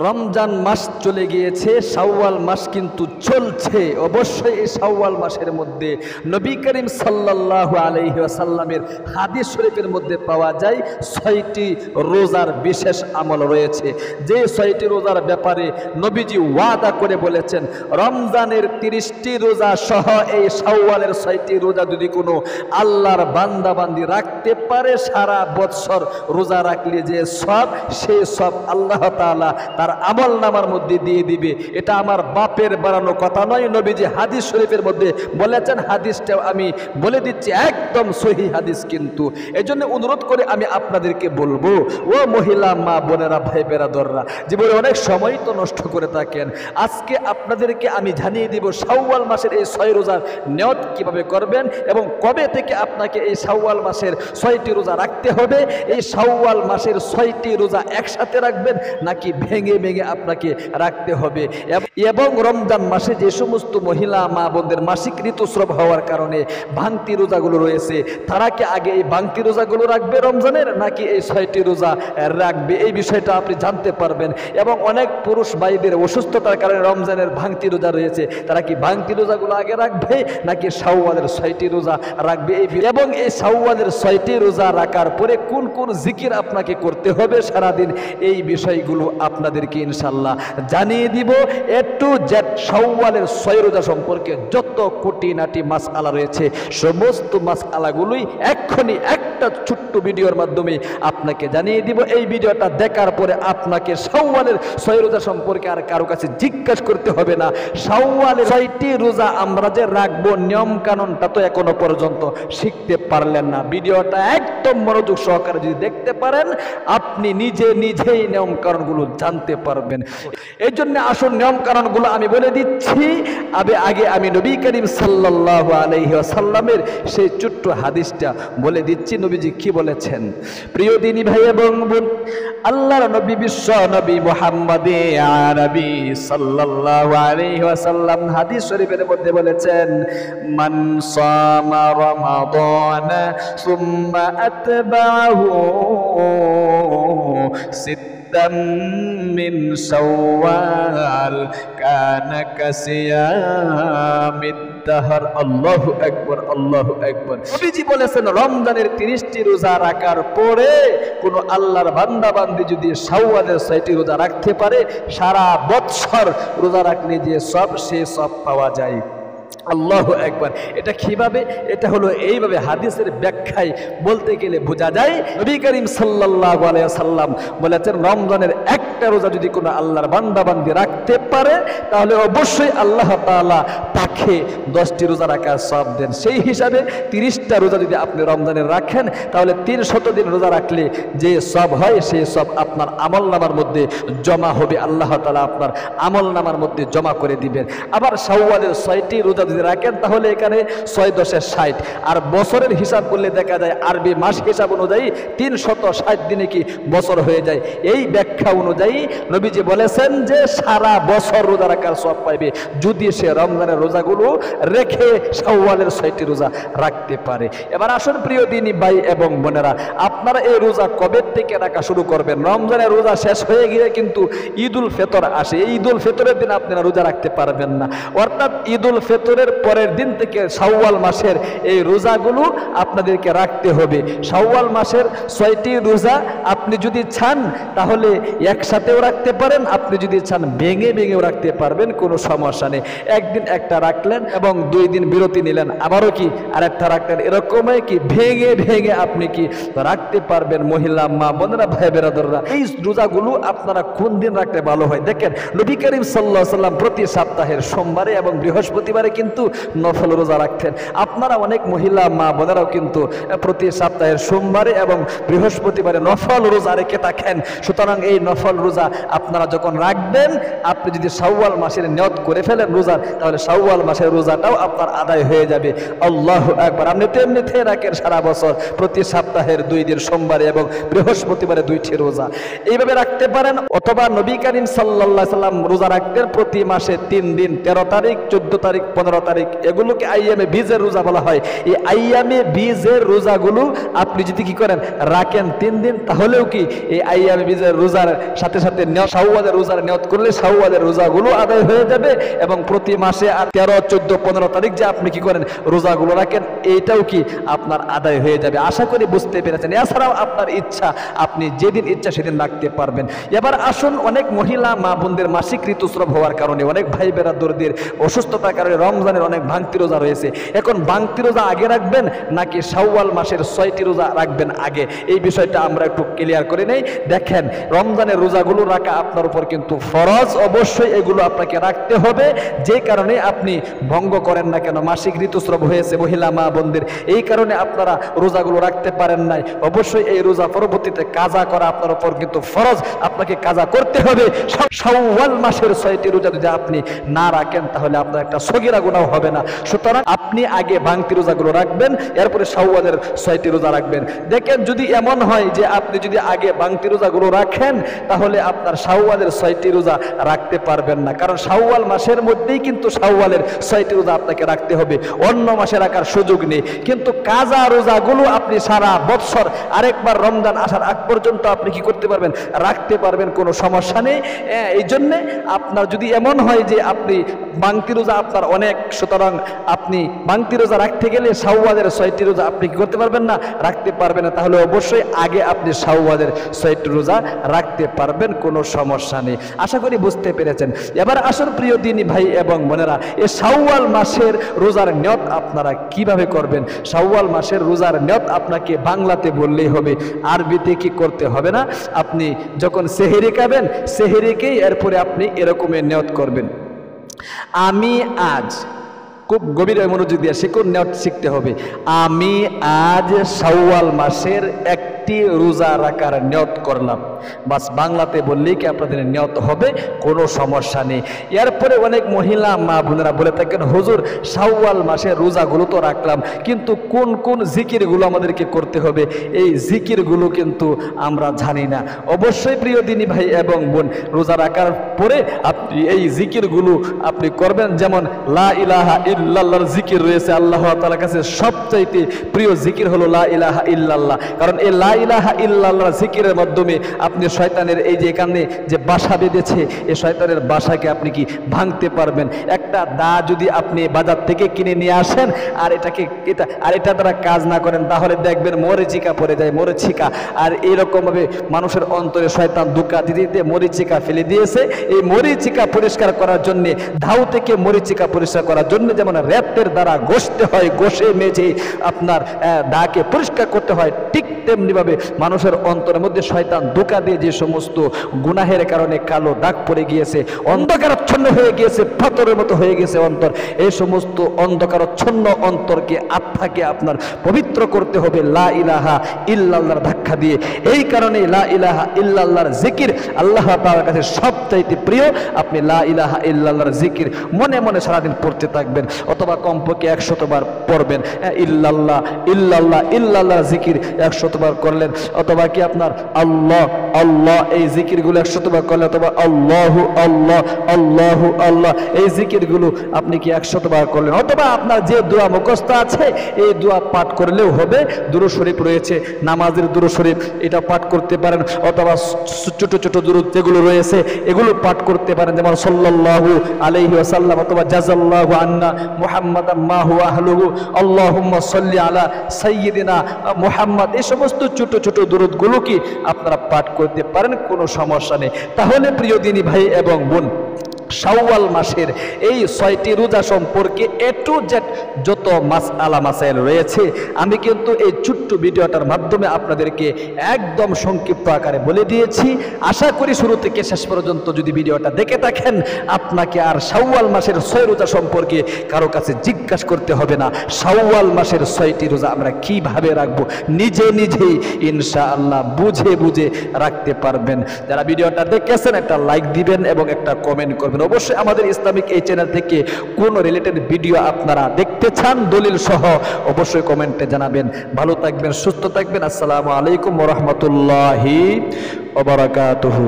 রমজান মাস চলে গিয়েছে, শাওয়াল মাস কিন্তু চলছে। অবশ্যই এই শাওয়াল মাসের মধ্যে নবী করিম সাল্লাল্লাহু আলাইহি ওয়াসাল্লামের হাদিস শরীফের মধ্যে পাওয়া যায় 6টি রোজার বিশেষ আমল রয়েছে। যে 6টি রোজার ব্যাপারে নবীজি ওয়াদা করে বলেছেন, রমজানের 30টি রোজা সহ এই শাওয়ালের 6টি রোজা যদি কোনো আল্লাহর বান্দাবান্দি রাখতে পারে, সারা বৎসর রোজা রাখলে যে সব, সেই সব আল্লাহ তাআলা তার আমল নামার মধ্যে দিয়ে দিবে। এটা আমার বাপের বানানো কথা নয়, নবীজি হাদিস শরীফের মধ্যে বলেছেন। হাদিসটা আমি বলে দিচ্ছি, একদম সহিহ হাদিস। কিন্তু এজন্য অনুরোধ করে আমি আপনাদেরকে বলবো, ও মহিলা মা বোনেরা, ভাই বেরাদররা, জীবনে অনেক সময় তো নষ্ট করে থাকেন। আজকে আপনাদেরকে আমি জানিয়ে দিব শাওয়াল মাসের এই 6 রোজার নিয়ত কিভাবে করবেন এবং কবে থেকে আপনাকে এই শাওয়াল মাসের 6টি রোজা রাখতে হবে। এই শাওয়াল মাসের 6টি রোজা একসাথে রাখবেন নাকি ভেঙে ভেঙে আপনাকে রাখতে হবে। এবং রমজান মাসে যে সমস্ত মহিলা মা বোনদের মাসিক ঋতুস্রাব হওয়ার কারণে ভাঙতি রোজাগুলো রয়েছে, তারা কি আগে এই ভাঙতি রোজাগুলো রাখবে রমজানের, নাকি এই 6টি রোজা রাখবে? এই বিষয়টা আপনি জানতে পারবেন। এবং অনেক পুরুষ ভাইদের অসুস্থতার কারণে রমজানের ভাঙতি রোজা রয়েছে, তারা কি ভাঙতি রোজাগুলো আগে রাখবে নাকি শাওয়ালের 6টি রোজা রাখবে? এবং এই শাওয়ালের 6টি রোজা রাখার পরে কোন কোন জিকির আপনাকে করতে হবে সারাদিন, এই বিষয়গুলো আপনাদেরকে ইনশাল্লাহ জানিয়ে দিব। একটু শাওয়ালের 6 রোজা সম্পর্কে যত খুঁটিনাটি মাসআলা রয়েছে, সমস্ত মাসআলাগুলোই এক্ষুনি একটা ছোট্ট ভিডিওর মাধ্যমে আপনাকে জানিয়ে দিব। এই ভিডিওটা দেখার পরে আপনাকে শাওয়ালের 6 রোজা সম্পর্কে আর কারো কাছে জিজ্ঞাসা করতে হবে না। শাওয়ালের 6টি রোজা আমরা যে রাখবো, নিয়ম কানুনটা তো এখনো পর্যন্ত শিখতে পারলেন না। ভিডিওটা একদম মনোযোগ সহকারে যদি দেখতে পারেন, আপনি নিজেই নিয়ম কানুনগুলো জানতে পারবেন। এই জন্য আসল নিয়ম কানুনগুলো আমি বলে দিচ্ছি। আগে আমি নবী করিম সাল্লাল্লাহু আলাইহি ওয়াসাল্লামের সেই ছোট্ট হাদিসটা বলে দিচ্ছি। নবীজি কি বলেছেন? প্রিয় দিনী ভাই এবং বোন, আল্লাহর নবী বিশ্ব নবী মুহাম্মদ আরবি সাল্লাল্লাহু আলাইহি ওয়াসাল্লাম হাদিস শরীফের মধ্যে বলেছেন, মান সামা রমাদান সুম্মা আতবাহু মিন শাওয়াল কানা কাসিয়ামিদ দাহর। আল্লাহু আকবার, আল্লাহু আকবার। নবীজি বলেছেন, রমজানের 30টি রোজা রাখার পরে কোন আল্লাহর বান্দা বান্দি যদি শাওয়ালের 6টি রোজা রাখতে পারে, সারা বৎসর রোজা রাখলে যে সব, সে সব পাওয়া যায়। আল্লাহু আকবার। এটা কিভাবে? এটা হলো এইভাবে। হাদিসের ব্যাখ্যায় বলতে গেলে বোঝা যায়, নবী করিম সাল্লাল্লাহু আলাইহি ওয়াসাল্লাম বলেছেন, রমজানের একটা রোজা যদি কোনো আল্লাহর বান্দা বান্দি রাখতে পারে, তাহলে অবশ্যই আল্লাহ তাআলা তাকে 10টি রোজা রাখার সওয়াব দেন। সেই হিসাবে 30টা রোজা যদি আপনি রমজানের রাখেন, তাহলে 300 দিন রোজা রাখলে যে সওয়াব হয়, সেই সওয়াব আপনার আমলনামার মধ্যে জমা হবে। আল্লাহ তাআলা আপনার আমলনামার মধ্যে জমা করে দিবেন। আবার শাওয়ালের 6টি রোজা যদি রাখেন, তাহলে এখানে 6 10 60, আর বছরের হিসাব করলে দেখা যায় আরবি মাস হিসাব অনুযায়ী 360 দিনে কি বছর হয়ে যায়। এই ব্যাখ্যা অনুযায়ী নবীজি বলেছেন যে সারা বছর রোজা রাখার সওয়াব পাইবে যদি সে রমজানের রোজাগুলো রেখে শাওয়ালের 6টি রোজা রাখতে পারে। এবার আসুন প্রিয় দিনী ভাই এবং বোনেরা, আপনারা এই রোজা কবে থেকে রাখা শুরু করবেন? রমজানের রোজা শেষ হয়ে গিয়ে কিন্তু ঈদুল ফিতর আসে। এই ঈদুল ফিতরের দিন আপনারা রোজা রাখতে পারবেন না। অর্থাৎ ঈদুল ফিতরের পরের দিন থেকে শাওয়াল মাসের এই রোজাগুলো আপনাদেরকে রাখতে হবে। শাওয়াল মাসের 6টি রোজা আপনি যদি চান তাহলে একসাথেও রাখতে পারেন, আপনি যদি চান ভেঙে ভেঙেও রাখতে পারবেন, কোনো সমস্যা নেই। একদিন একটা রাখলেন এবং 2 দিন বিরতি নিলেন, আবারও কি আরেকটা রাখলেন, এরকমই কি ভেঙে ভেঙে আপনি কি রাখতে পারবেন। মহিলা মা বোনেরা, ভাই বেরাদররা, এই রোজাগুলো আপনারা কোন দিন রাখতে ভালো হয়? দেখেন, নবী করিম সাল্লাল্লাহু আলাইহি ওয়াসাল্লাম প্রতি সপ্তাহের সোমবারে এবং বৃহস্পতিবারে কিন্তু নফল রোজা রাখতেন। আপনারা অনেক মহিলা মা বোনেরাও কিন্তু প্রতি সপ্তাহের সোমবারে এবং বৃহস্পতিবারে নফল রোজা রেখে থাকেন। সুতরাং এই নফল রোজা আপনারা যখন রাখবেন, আপনি যদি শাওয়াল মাসের নিয়ত করে ফেলেন রোজার, তাহলে শাওয়াল মাসের রোজাটাও আপনার আদায় হয়ে যাবে। আল্লাহু আকবার। আপনি তেমনিতে রাখেন সারা বছর প্রতি সপ্তাহের 2 দিন সোমবারে এবং বৃহস্পতিবারে 2টি রোজা, এইভাবে রাখতে পারেন। অথবা নবী করিম সাল্লাল্লাহু আলাইহি ওয়াসাল্লাম রোজা রাখতেন প্রতি মাসে 3 দিন, 13 তারিখ, 14 তারিখ, 15 15 তারিখ, এগুলোকে আইয়ামে বীজের রোজা বলা হয়। এই আইয়ামে বীজের রোজাগুলো আপনি যদি কি করেন রাখেন 3 দিন, তাহলেও কি এই আইয়ামে বীজের রোজার সাথে সাথে শাওয়ালের রোজার নিয়ত করলে শাওয়ালের রোজাগুলো আদায় হয়ে যাবে, এবং প্রতি মাসে 13, 14, 15 তারিখ যে আপনি কি করেন রোজাগুলো রাখেন, এইটাও কি আপনার আদায় হয়ে যাবে। আশা করি বুঝতে পেরেছেন। এছাড়াও আপনার ইচ্ছা, আপনি যেদিন ইচ্ছা সেদিন রাখতে পারবেন। এবার আসুন, অনেক মহিলা মা বোনদের মাসিক ঋতুস্রাব হওয়ার কারণে, অনেক ভাই বেরাদরদের অসুস্থতার কারণে রমজানের অনেক ভাঙতি রোজা রয়েছে। এখন ভাঙতি রোজা আগে রাখবেন নাকি শাওয়াল মাসের 6টি রোজা রাখবেন আগে, এই বিষয়টা আমরা একটু ক্লিয়ার করে নেই। দেখেন, রমজানের রোজাগুলো রাখা আপনার উপর কিন্তু ফরজ, অবশ্যই এগুলো আপনাকে রাখতে হবে। যে কারণে আপনি ভঙ্গ করেন না কেন, মাসিক ঋতুস্রাব হয়েছে মহিলা মা বোনদের, এই কারণে আপনারা রোজাগুলো রাখতে পারেন নাই, অবশ্যই এই রোজা পরবর্তীতে কাজা করা আপনার উপর কিন্তু ফরজ, আপনাকে কাজা করতে হবে। শাওয়াল মাসের 6টি রোজা যদি আপনি না রাখেন তাহলে আপনার একটা সগীরা গুনাহ হবে না। সুতরাং আপনি আগে ভাঙতি রোজাগুলো রাখবেন, এরপরে শাওয়ালের 6টি রোজা রাখবেন। দেখেন, যদি এমন হয় যে আপনি যদি আগে ভাঙতি রোজাগুলো রাখেন তাহলে আপনার শাওয়ালের 6টি রোজা রাখতে পারবেন না, কারণ শাওয়াল মাসের মধ্যেই কিন্তু শাওয়ালের 6টি রোজা আপনাকে রাখতে হবে, অন্য মাসে রাখার সুযোগ নেই। কিন্তু কাজা রোজাগুলো আপনি সারা বৎসর আরেকবার রমজান আসার আগ পর্যন্ত আপনি কি করতে পারবেন, রাখতে পারবেন, কোনো সমস্যা নেই। এই জন্যে আপনার যদি এমন হয় যে আপনি ভাঙতি রোজা আপনার অনেক, সুতরাং আপনি ভাঙতি রোজা রাখতে গেলে শাওয়ালের 6টি রোজা আপনি কি করতে পারবেন না, রাখতে পারবেন না, তাহলে অবশ্যই আগে আপনি শাওয়ালের 6টি রোজা রাখতে পারবেন, কোনো সমস্যা নেই। আশা করি বুঝতে পেরেছেন। এবার আসুন প্রিয় দিনী ভাই এবং বোনেরা, এই শাওয়াল মাসের রোজার নিয়ত আপনারা কিভাবে করবেন। শাওয়াল মাসের রোজার নিয়ত আপনাকে বাংলাতে বললেই হবে, আরবিতে কি করতে হবে না। আপনি যখন সেহরি খাবেন, সেহরিকেই এরপরে আপনি এরকমের নিয়ত করবেন, আমি আজ, খুব গভীর মনোযোগ দিয়ে শিখুন, নিয়ত শিখতে হবে। আমি আজ শাওয়াল মাসের একটি রোজা রাখার নিয়ত করলাম, বাস বাংলাতে বললেই কি আপনাদের নিয়ত হবে, কোনো সমস্যা নেই। এরপরে অনেক মহিলা মা বোনেরা বলে থাকেন, হুজুর শাওয়াল মাসের রোজাগুলো তো রাখলাম, কিন্তু কোন কোন জিকিরগুলো আমাদেরকে করতে হবে, এই জিকিরগুলো কিন্তু আমরা জানি না। অবশ্যই প্রিয় দিনী ভাই এবং বোন, রোজা রাখার পরে আপনি এই জিকিরগুলো আপনি করবেন। যেমন লা ইলাহা ইল্লাল্লাহর জিকির রয়েছে, আল্লাহ তাআলার কাছে সবচাইতে প্রিয় জিকির হলো লা ইলাহা ইল্লাল্লাহ, কারণ এই লা ইলাহা ইল্লাল্লাহর জিকিরের মাধ্যমে আপনি শয়তানের এই যে এখানে যে বাসা বেঁধেছে, এই শয়তানের বাসাকে আপনি কি ভাঙতে পারবেন। একটা দা যদি আপনি বাজার থেকে কিনে নিয়ে আসেন আর এটা দ্বারা কাজ না করেন, তাহলে দেখবেন মরিচিকা পড়ে যায়, মরিচিকা। আর এইরকমভাবে মানুষের অন্তরে শয়তান ধোঁকা দিতে দিতে মরিচিকা ফেলে দিয়েছে। এই মরিচিকা পরিষ্কার করার জন্যে, ধাউ থেকে মরিচিকা পরিষ্কার করার জন্য যেমন রেতের দ্বারা ঘষতে হয়, ঘষে মেজে আপনার দাকে পরিষ্কার করতে হয়, ঠিক তেমনিভাবে মানুষের অন্তরের মধ্যে শয়তান ধোঁকা দিয়ে যে সমস্ত গুনাহের কারণে কালো দাগ পড়ে গিয়েছে, অন্ধকারাচ্ছন্ন হয়ে গিয়েছে, পাথরের মতো হয়ে গেছে অন্তর, এই সমস্ত অন্ধকারাচ্ছন্ন অন্তরকে, আত্মাকে আপনার পবিত্র করতে হবে লা ইলাহা ইল্লাল্লাহর ধাক্কা দিয়ে। এই কারণে লা ইলাহা ইল্লাল্লাহর জিকির আল্লাহ তাআলার কাছে সবচাইতে প্রিয়। আপনি লা ইলাহা ইল্লাল্লাহর জিকির মনে মনে সারাদিন পড়তে থাকবেন, অথবা কমপক্ষে 100 বার পড়বেন। ইল্লাল্লাহ ইল্লাল্লাহ ইল্লাল্লাহ জিকির 100 বার করলেন, অথবা কি আপনার আল্লাহ আল্লাহ এই জিকিরগুলো 100 বার করলেন, অথবা আল্লাহু আল্লাহ আল্লাহু আল্লাহ এই জিকিরগুলো আপনি কি 100 বার করলেন, অথবা আপনার যে দোয়া মুখস্থ আছে এই দোয়া পাঠ করলেও হবে। দুরূদ শরীফ রয়েছে, নামাজের দুরূদ শরীফ, এটা পাঠ করতে পারেন, অথবা ছোট ছোট দুরূদ যেগুলো রয়েছে এগুলো পাঠ করতে পারেন, যেমন সাল্লাল্লাহু আলাইহি ওয়াসাল্লাম, অথবা জাযাল্লাহু আন্না মুহাম্মাদাম মা হুয়া আহলুহু, আল্লাহুম্মা সাল্লি আলা সাইয়্যিদিনা মুহাম্মদ, এই সমস্ত ছোট ছোট দুরূদগুলো কি আপনারা পাঠ করতে পারেন, কোনো সমস্যা নেই। তাহলে প্রিয় দিনী ভাই এবং বোন, শাওয়াল মাসের এই 6টি রোজা সম্পর্কে এ টু জেড যত মাসআলা মাসাইল রয়েছে আমি কিন্তু এই ছোট্ট ভিডিওটার মাধ্যমে আপনাদেরকে একদম সংক্ষিপ্ত আকারে বলে দিয়েছি। আশা করি শুরু থেকে শেষ পর্যন্ত যদি ভিডিওটা দেখে থাকেন, আপনাকে আর শাওয়াল মাসের 6 রোজা সম্পর্কে কারো কাছে জিজ্ঞাসা করতে হবে না। শাওয়াল মাসের 6টি রোজা আমরা কিভাবে রাখবো, নিজে নিজেই ইনশাআল্লাহ বুঝে বুঝে রাখতে পারবেন। যারা ভিডিওটা দেখেছেন একটা লাইক দিবেন এবং একটা কমেন্ট করবেন। অবশ্যই আমাদের ইসলামিক এই চ্যানেল থেকে কোন রিলেটেড ভিডিও আপনারা দেখতে চান দলিল সহ অবশ্যই কমেন্টে জানাবেন। ভালো থাকবেন, সুস্থ থাকবেন। আসসালামু আলাইকুম ওয়া রাহমাতুল্লাহি ওয়া বারাকাতুহু।